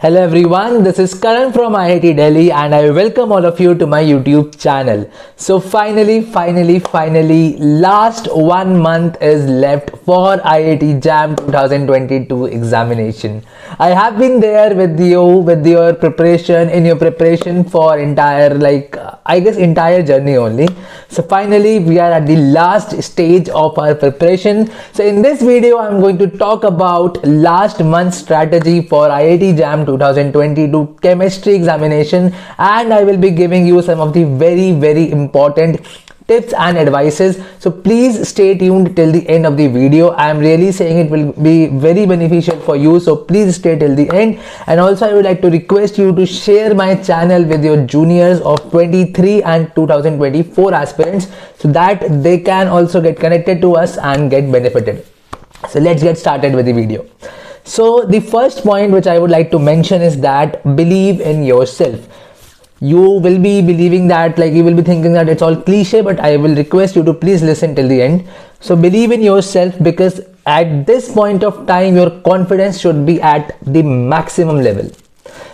Hello everyone, this is Karan from IIT Delhi and I welcome all of you to my YouTube channel. So finally, last 1 month is left for IIT JAM 2022 examination. I have been there with you with your preparation for entire entire journey only. So finally we are at the last stage of our preparation. So in this video I'm going to talk about last month's strategy for IIT JAM 2022 chemistry examination, and I will be giving you some of the very important tips and advices. So please stay tuned till the end of the video. I am really saying it will be very beneficial for you, so please stay till the end. And also I would like to request you to share my channel with your juniors of 23 and 2024 aspirants so that they can also get connected to us and get benefited. So let's get started with the video. So the first point which I would like to mention is that believe in yourself. You will be believing that, you will be thinking that it's all cliche, but I will request you to please listen till the end. So believe in yourself, because at this point of time your confidence should be at the maximum level.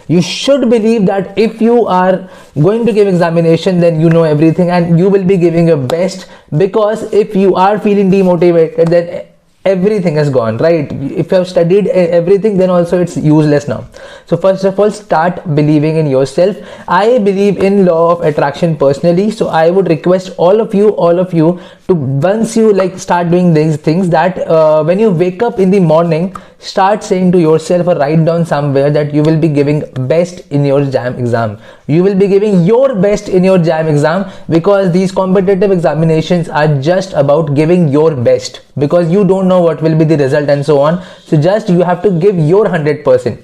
You should believe that if you are going to give examination, then you know everything and you will be giving your best, because if you are feeling demotivated, then everything is gone, right? If you have studied everything, then also it's useless now. So first of all, start believing in yourself. I believe in law of attraction personally, so I would request all of you to, once you start doing these things, that when you wake up in the morning, start saying to yourself or write down somewhere that you will be giving best in your JAM exam. You will be giving your best in your JAM exam, because these competitive examinations are just about giving your best, because you don't know what will be the result and so on. So just you have to give your 100%.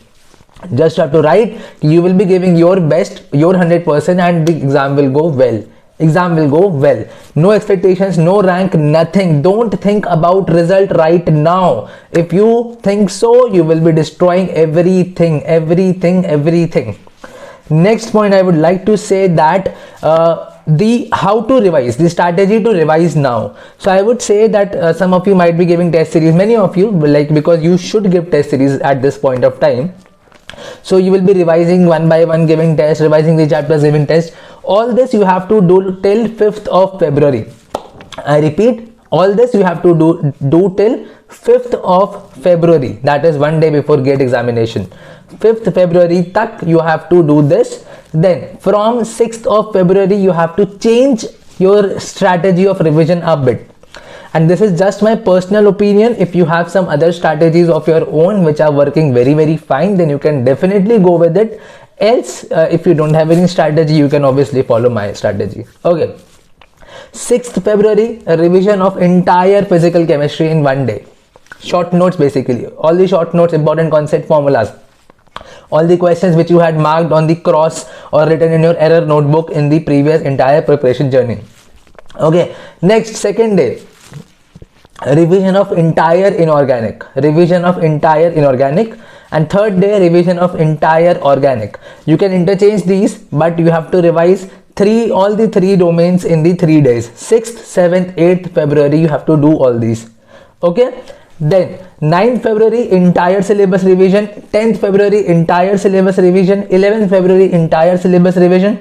Just have to write you will be giving your best, your 100%, and the exam will go well. No expectations, no rank, nothing. Don't think about result right now. If you think so, you will be destroying everything. Next point I would like to say that the how to revise, the strategy to revise now. So I would say that some of you might be giving test series, many of you, because you should give test series at this point of time. So you will be revising one by one, giving test, revising the chapters, giving test. All this you have to do till 5th of February. I repeat, all this you have to do till 5th of February. That is one day before GATE examination. 5th February tak you have to do this. Then from 6th of February you have to change your strategy of revision a bit. And this is just my personal opinion. If you have some other strategies of your own which are working very fine, then you can definitely go with it. Else, if you don't have any strategy, you can obviously follow my strategy. Okay. 6th February, a revision of entire physical chemistry in one day. Short notes basically. All the short notes, important concept formulas. All the questions which you had marked on the cross or written in your error notebook in the previous entire preparation journey. Okay. Next, second day. Revision of entire inorganic, and third day revision of entire organic. You can interchange these, but you have to revise all the three domains in the 3 days. 6th, 7th, 8th February you have to do all these. Okay. Then 9th February entire syllabus revision, 10th February entire syllabus revision, 11th February entire syllabus revision.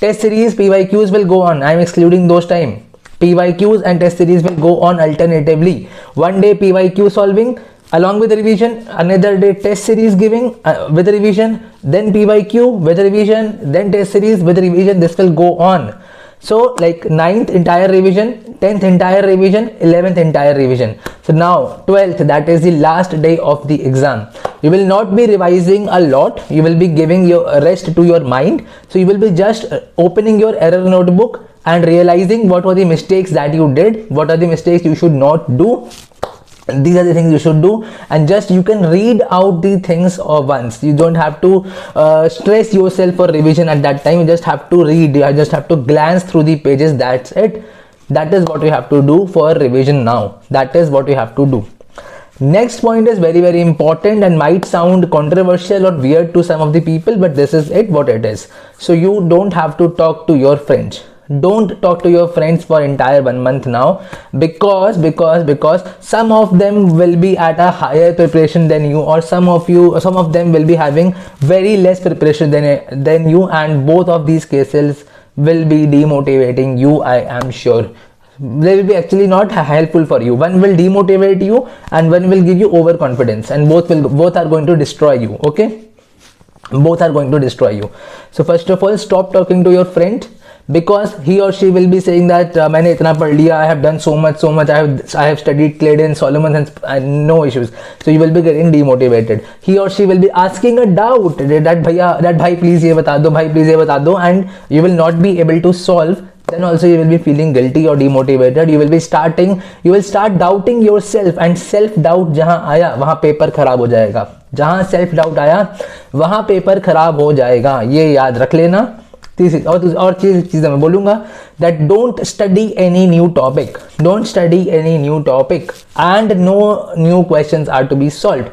Test series, PYQs will go on. I am excluding those time. PYQs and test series will go on alternatively. One day PYQ solving along with revision, another day test series giving with revision, then PYQ with revision, then test series with revision. This will go on. So 9th entire revision, 10th entire revision, 11th entire revision. So now 12th, that is the last day of the exam. You will not be revising a lot. You will be giving your rest to your mind. So you will be just opening your error notebook and realizing what were the mistakes that you did, what are the mistakes you should not do. These are the things you should do, and just you can read out the things once. You don't have to stress yourself for revision at that time. You just have to read, you just have to glance through the pages. That's it. That is what you have to do for revision now. That is what you have to do. Next point is very important and might sound controversial or weird to some of the people, but this is what it is. So you don't have to talk to your friends. don't talk to your friends for entire 1 month now, because some of them will be at a higher preparation than you, or some of them will be having very less preparation than you, and both of these cases will be demotivating you. I am sure they will be actually not helpful for you. One will demotivate you and one will give you overconfidence, and both are going to destroy you. Okay, both are going to destroy you. So first of all, stop talking to your friend, because he or she will be saying that मैंने इतना पढ़ लिया, I have done so much, I have studied Claydon, Solomon, and no issues. So you will be getting demotivated. He or she will be asking a doubt that भाई please ये बता दो, and you will not be able to solve. Then also you will be feeling guilty or demotivated. You will start doubting yourself, and self doubt जहाँ आया वहाँ paper खराब हो जाएगा. जहाँ self doubt आया वहाँ पेपर खराब हो जाएगा, ये याद रख लेना. और चीज़ मैं बोलूँगा that don't study any new topic, and no new questions are to be solved.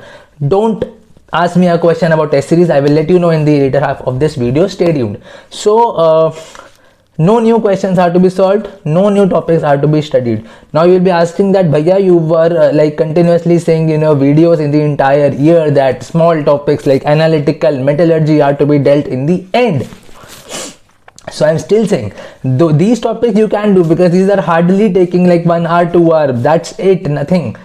Don't ask me a question about test series. I will let you know in the later half of this video. Stay tuned. So no new questions are to be solved, no new topics are to be studied. Now you will be asking that bhaiya, you were like continuously saying in your videos in the entire year that small topics like analytical, metallurgy are to be dealt in the end. So I'm still saying these topics you can do, because these are hardly taking like 1 hour, 2 hour. That's it, nothing.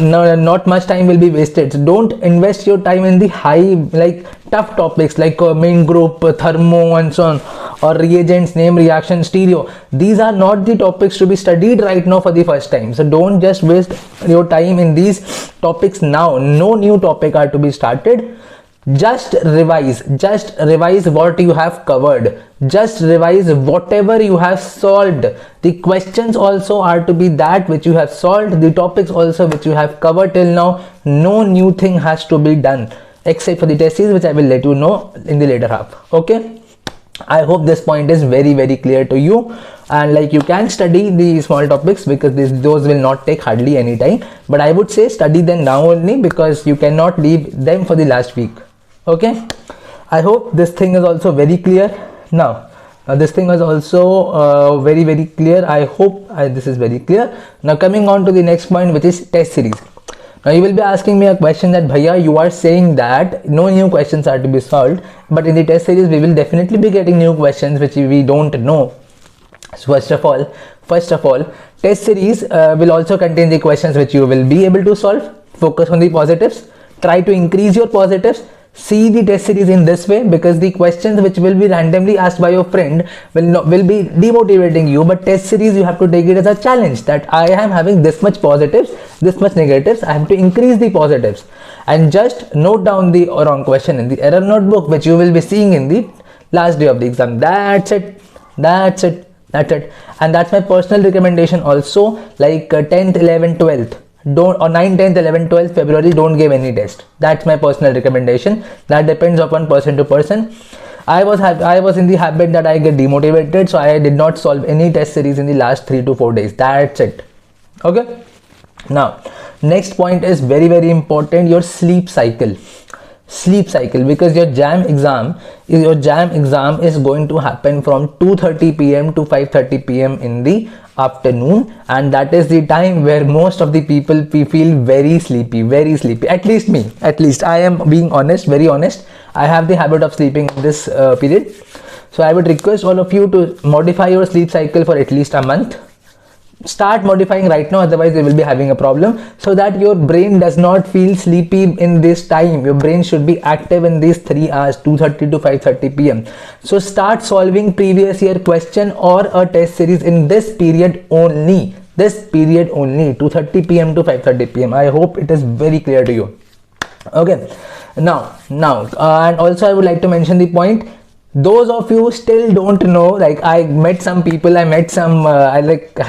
No, not much time will be wasted. So don't invest your time in the high, like tough topics like main group, thermo, and so on, or reagents, name, reaction, stereo. These are not the topics to be studied right now for the first time. So don't just waste your time in these topics now. No new topic are to be started. Just revise what you have covered. Just revise whatever you have solved. The questions also are to be that which you have solved, the topics also which you have covered till now. No new thing has to be done except for the test series, which I will let you know in the later half. Okay, I hope this point is very, very clear to you, and like you can study the small topics because those will not take hardly any time, but I would say study them now only, because you cannot leave them for the last week. Okay, I hope this thing is also very clear. Now this thing was also very, very clear. I hope this is very clear. Now coming on to the next point, which is test series. Now you will be asking me a question that bhaiya, you are saying that no new questions are to be solved, but in the test series we will definitely be getting new questions which we don't know. So first of all, test series will also contain the questions which you will be able to solve. Focus on the positives. Try to increase your positives. See the test series in this way, because the questions which will be randomly asked by your friend will be demotivating you, but test series you have to take it as a challenge that I am having this much positives, this much negatives, I have to increase the positives, and just note down the wrong question in the error notebook which you will be seeing in the last day of the exam. That's it, and that's my personal recommendation also. Like 10th, 11th, 12th, don't, or 9th, 10th, 11th, 12th February, don't give any test. That's my personal recommendation. That depends upon person to person. I was in the habit that I get demotivated, so I did not solve any test series in the last 3 to 4 days. That's it. Okay, now next point is very, very important, your sleep cycle. Because your jam exam is going to happen from 2:30 p.m. to 5:30 p.m. in the afternoon, and that is the time where most of the people feel very sleepy. At least I am being honest, very honest. I have the habit of sleeping in this period. So I would request all of you to modify your sleep cycle for at least a month. Start modifying right now, otherwise you will be having a problem, so that your brain does not feel sleepy in this time. Your brain should be active in these 3 hours, 2:30 to 5:30 p.m. So start solving previous year question or a test series in this period only, 2:30 p.m. to 5:30 p.m. I hope it is very clear to you. Okay, now and also I would like to mention the point, those of you still don't know, like I met some people, I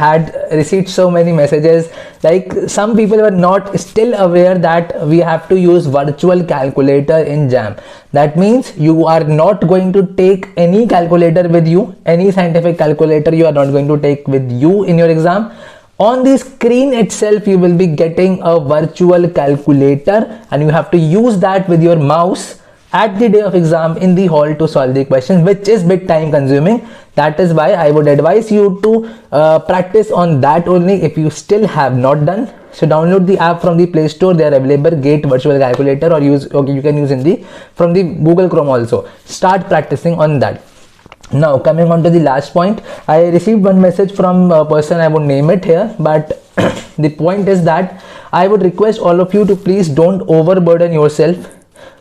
had received so many messages, like some people were not still aware that we have to use virtual calculator in JAM. That means you are not going to take any calculator with you, any scientific calculator you are not going to take with you in your exam. On the screen itself you will be getting a virtual calculator, and you have to use that with your mouse at the day of exam in the hall to solve the question, which is bit time consuming. That is why I would advise you to practice on that only. If you still have not done, so download the app from the Play Store. They are available. Gate Virtual Calculator, or you can use from the Google Chrome also. Start practicing on that. Now coming on to the last point, I received one message from a person, I won't name it here, but the point is that I would request all of you to please don't overburden yourself.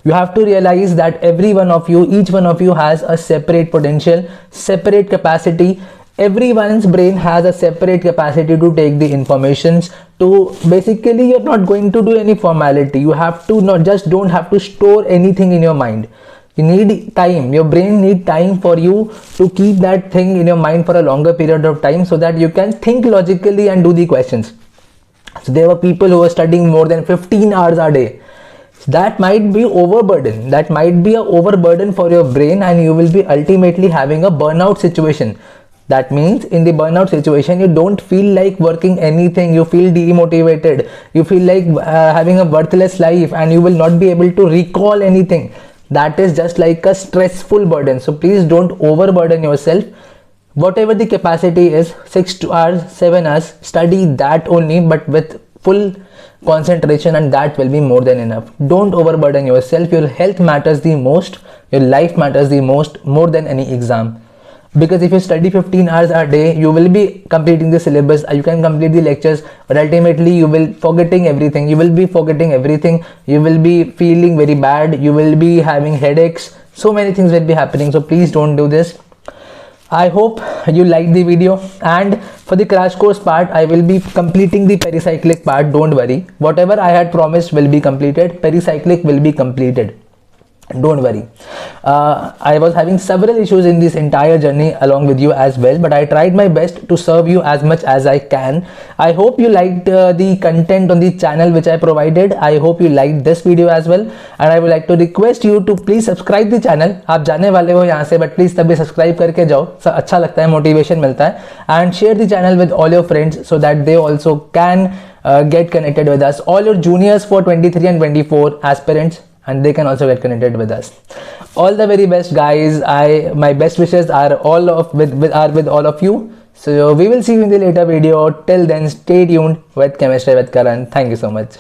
You have to realize that every one of you, each one of you has a separate potential, separate capacity. Everyone's brain has a separate capacity to take the informations. To basically, you're not going to do any formality. You have to don't have to store anything in your mind. You need time. Your brain needs time for you to keep that thing in your mind for a longer period of time, so that you can think logically and do the questions. So there were people who were studying more than 15 hours a day. That might be overburden. That might be a overburden for your brain, and you will be ultimately having a burnout situation. That means in the burnout situation, you don't feel like working anything. You feel demotivated. You feel like having a worthless life, and you will not be able to recall anything. That is just like a stressful burden. So please don't overburden yourself. Whatever the capacity is, 6 hours, 7 hours, study that only, but with full concentration, and that will be more than enough. Don't overburden yourself. Your health matters the most. Your life matters the most, more than any exam. Because if you study 15 hours a day, you will be completing the syllabus, you can complete the lectures, but ultimately you will forgetting everything. You will be forgetting everything. You will be feeling very bad. You will be having headaches. So many things will be happening. So please don't do this. I hope you liked the video, and for the crash course part, I will be completing the pericyclic part. Don't worry. Whatever I had promised will be completed. Pericyclic will be completed. Don't worry. I was having several issues in this entire journey along with you as well, but I tried my best to serve you as much as I can. I hope you liked the content on the channel which I provided. I hope you liked this video as well, and I would like to request you to please subscribe the channel. आप जाने वाले हो यहाँ से, but please तभी subscribe करके जाओ. अच्छा लगता है, motivation मिलता है. And share the channel with all your friends so that they also can get connected with us. All your juniors for 23 and 24 aspirants, and they can also get connected with us. All the very best, guys. My best wishes are with all of you. So we will see you in the later video. Till then, stay tuned with Chemistry with Karan. Thank you so much.